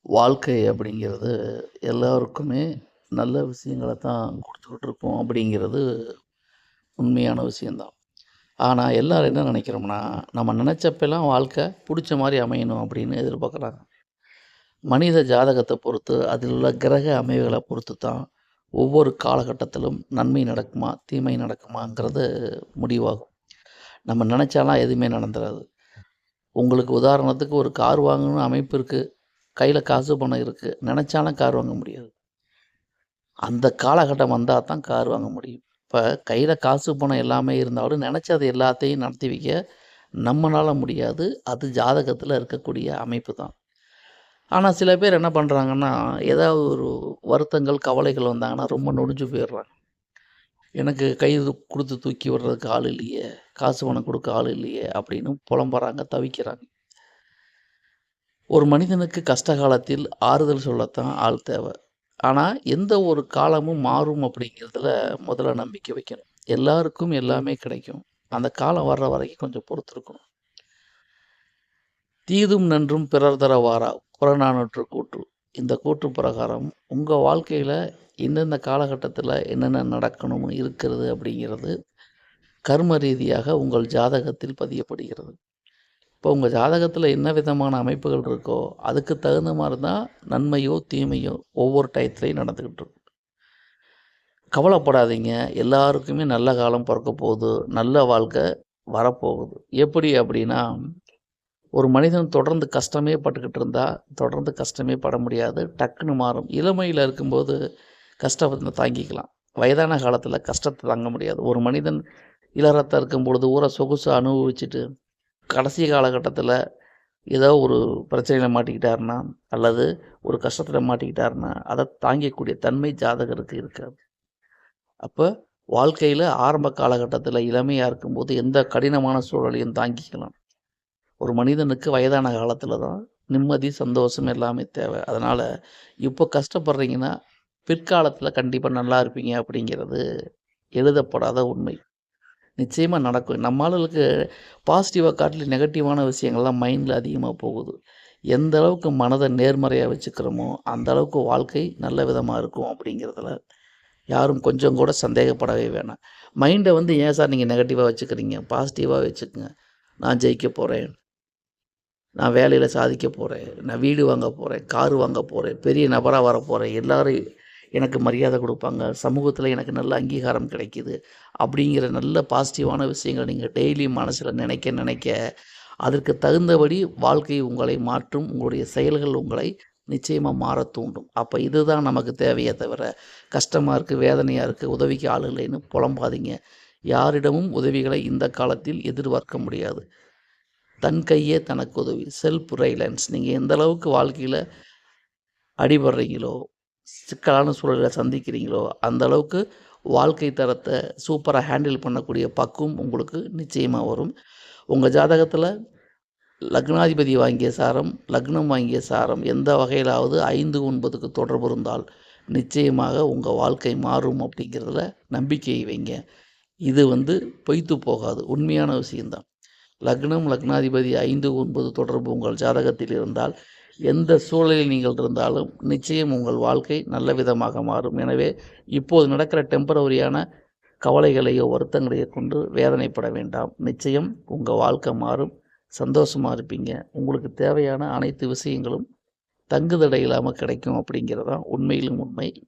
வாழ்க்கை அப்படிங்கிறது எல்லாருக்குமே நல்ல விஷயங்கள தான் குடுத்துக்கிட்டு இருக்கும் அப்படிங்கிறது உண்மையான விஷயந்தான். ஆனா, எல்லாரும் என்ன நெனைக்கிறோம்னா, நம்ம நெனச்சப்பலாம் வாழ்க்கை புடிச்ச மாரி அமையணும் அப்படின்னு எதிர்பார்க்குறாங்க. மனித ஜாதகத்த பொறுத்து, அதில் உள்ள கிரக அமைவுகள பொறுத்து தான் ஒவ்வொரு காலகட்டத்திலும் நன்மை நடக்குமா, தீமை நடக்குமாங்கிறது முடிவாகும். நம்ம நெனச்சாலாம் எதுவுமே நடந்துராது. உங்களுக்கு உதாரணத்துக்கு ஒரு கார் வாங்கணும்னு அமைப்பு இருக்கு. கையில காசு பணம் இருக்கு. நெனச்சாலும் கார் வாங்க முடியாது. அந்த காலகட்டம் வந்தா தான் கார் வாங்க முடியும். இப்ப கையில காசு, பணம் எல்லாமே இருந்தாலும் நெனச்சது எல்லாத்தையும் நடத்தி வைக்க நம்மனால முடியாது. அது ஜாதகத்துல இருக்கக்கூடிய அமைப்பு தான். ஆனா சில பேர் என்ன பண்றாங்கன்னா, ஏதாவது ஒரு வருத்தங்கள், கவலைகள் வந்தாங்கன்னா ரொம்ப நொடிஞ்சு போயிடுறாங்க. எனக்கு கை குடுத்து தூக்கி விடுறதுக்கு ஆள் இல்லையே, காசு பணம் குடுக்க ஆள் இல்லையே அப்படின்னு புலம்புறாங்க, தவிக்கிறாங்க. ஒரு மனிதனுக்கு கஷ்ட காலத்தில் ஆறுதல் சொல்லத்தான் ஆள் தேவை. ஆனா, எந்த ஒரு காலமும் மாறும் அப்படிங்கிறதுல முதல்ல நம்பிக்கை வைக்கணும். எல்லாருக்கும் எல்லாமே கிடைக்கும். அந்த காலம் வர்ற வரைக்கும் கொஞ்சம் பொறுத்திருக்கணும். "தீதும் நன்றும் பிறர் தர வாரா" புறநானூற்று கூற்று. இந்த கூற்று பிரகாரம் உங்க வாழ்க்கையில எந்தெந்த காலகட்டத்தில என்னென்ன நடக்கணும் இருக்கிறது அப்படிங்கிறது கர்ம ரீதியாக உங்கள் ஜாதகத்தில் பதியப்படுகிறது. இப்போ உங்க ஜாதகத்துல என்ன விதமான அமைப்புகள் இருக்கோ, அதுக்கு தகுந்த மாரி தான் நன்மையோ, தீமையோ ஒவ்வொரு டயத்துலயும் நடந்துகிட்டு இருக்கும். கவலைப்படாதீங்க. எல்லாருக்குமே நல்ல காலம் பொறக்கப் போகுது. நல்ல வாழ்க்கை வரப்போகுது. எப்படி அப்படின்னா, ஒரு மனிதன் தொடர்ந்து கஷ்டமே பட்டுக்கிட்டு இருந்தா, தொடர்ந்து கஷ்டமே பட முடியாது. டக்குன்னு மாறும். இளமையில இருக்கும்போது கஷ்டத்த தாங்கிக்கலாம். வயதான காலத்துல கஷ்டத்த தாங்க முடியாது. ஒரு மனிதன் இளரத்தம் இருக்கும்பொழுது ஊர சொகுசா அனுபவிச்சுட்டு, கடைசி காலகட்டத்துல ஏதோ ஒரு பிரச்சனையில மாட்டிக்கிட்டாருன்னா, அல்லது ஒரு கஷ்டத்துல மாட்டிக்கிட்டாருன்னா, அத தாங்கிக்கூடிய தன்மை ஜாதகருக்கு இருக்காது. அப்ப வாழ்க்கையில ஆரம்ப காலகட்டத்துல இளமையா இருக்கும்போது எந்த கடினமான சூழலையும் தாங்கிக்கலாம். ஒரு மனிதனுக்கு வயதான காலத்துல தான் நிம்மதி, சந்தோஷம் எல்லாமே தேவை. அதனால இப்போ கஷ்டப்படுறீங்கன்னா, பிற்காலத்துல கண்டிப்பா நல்லா இருப்பீங்க அப்படிங்கிறது எழுதப்படாத உண்மை. நிச்சயமா நடக்கும். நம்ம ஆளுகளுக்கு பாசிட்டிவா காட்டிலும் நெகட்டிவான விஷயங்கள் தான் மைண்ட்ல அதிகமா போகுது. எந்த அளவுக்கு மனத நேர்மறையா வச்சுக்கிறோமோ, அந்த அளவுக்கு வாழ்க்கை நல்ல விதமா இருக்கும் அப்படிங்கிறதுல யாரும் கொஞ்சம் கூட சந்தேகப்படவே வேணாம். மைண்ட வந்து ஏன் சார் நீங்க நெகட்டிவா வச்சுக்கிறீங்க? பாசிட்டிவா வச்சுக்கங்க. நான் ஜெயிக்க போறேன். நான் வேலையில சாதிக்க போறேன். நான் வீடு வாங்க போறேன். கார் வாங்க போறேன். பெரிய நபரா வரப்போறேன். எல்லாரும் எனக்கு மரியாதை குடுப்பாங்க. சமூகத்தில எனக்கு நல்ல அங்கீகாரம் கிடைக்குது. அப்படிங்கிற நல்ல பாசிட்டிவான விஷயங்கள நீங்க டெய்லியும் மனசுல நினைக்க நினைக்க, அதற்கு தகுந்தபடி வாழ்க்கை உங்களை மாற்றும். உங்களுடைய செயல்கள் உங்களை நிச்சயமா மாறத் தூண்டும். அப்ப இதுதான் நமக்கு தேவையே தவிர, கஷ்டமா இருக்கு, வேதனையா இருக்கு, உதவிக்கு ஆள் இல்லைன்னு புலம்பாதீங்க. யாரிடமும் உதவிகளை இந்த காலத்தில் எதிர்பார்க்க முடியாது. தன் கையே தனக்கு உதவி. Self Reliance. நீங்க எந்த அளவுக்கு வாழ்க்கையில அடிபடுறீங்களோ, சிக்கலான சூழல்கள சந்திக்கிறீங்களோ, அந்த அளவுக்கு வாழ்க்கை தரத்த சூப்பரா ஹேண்டில் பண்ணக்கூடிய பக்குவம் உங்களுக்கு நிச்சயமா வரும். உங்க ஜாதகத்தில லக்னாதிபதி வாங்கிய சாரம், லக்னம் வாங்கிய சாரம் எந்த வகையிலாவது 5, 9க்கு தொடர்பு இருந்தால், நிச்சயமாக உங்க வாழ்க்கை மாறும் அப்படிங்கிறதுல நம்பிக்கை வைங்க. இது வந்து பொய்த்து போகாது. உண்மையான விஷயம் தான். லக்னம், லக்னாதிபதி 5, 9 தொடர்பு உங்கள் ஜாதகத்தில் இருந்தால், எந்த சூழலில் நீங்கள் இருந்தாலும் நிச்சயம் உங்கள் வாழ்க்கை நல்ல விதமாக மாறும். எனவே, இப்போது நடக்கிற டெம்பரவரியான கவலைகளையோ, வருத்தங்களையோ கொண்டு வேதனைப்பட வேண்டாம். நிச்சயம் உங்க வாழ்க்கை மாறும். சந்தோஷமா இருப்பீங்க. உங்களுக்கு தேவையான அனைத்து விஷயங்களும் தங்குதடை இல்லாம கிடைக்கும் அப்படிங்கிறது தான் உண்மையிலும் உண்மை.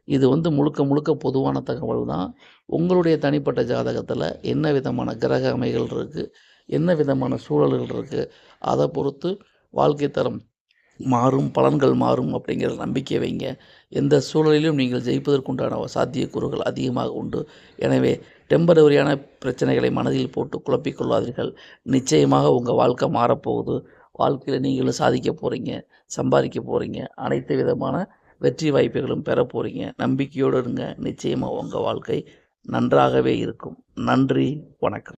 இது வந்து முழுக்க முழுக்க பொதுவான தகவல் தான். உங்களுடைய தனிப்பட்ட ஜாதகத்தில என்ன விதமான கிரக அமைகள் இருக்கு, என்ன விதமான சூழல்கள் இருக்கு, அத பொறுத்து வாழ்க்கை தரம் மாறும், பலன்கள் மாறும் அப்படிங்கிற நம்பிக்கை வைங்க. எந்த சூழலிலும் நீங்கள் ஜெயிப்பதற்குண்டான சாத்தியக்கூறுகள் அதிகமாக உண்டு. எனவே டெம்பரவரியான பிரச்சனைகளை மனதில் போட்டு குழப்பிக் கொள்ளாதீர்கள். நிச்சயமாக உங்க வாழ்க்கை மாறப்போகுது. வாழ்க்கையில நீங்களும் சாதிக்க போறீங்க, சம்பாதிக்க போறீங்க. அனைத்து விதமான வெற்றி வாய்ப்புகளும் பெறப் போறீங்க. நம்பிக்கையோடு இருங்க. நிச்சயமா உங்க வாழ்க்கை நன்றாகவே இருக்கும். நன்றி, வணக்கம்.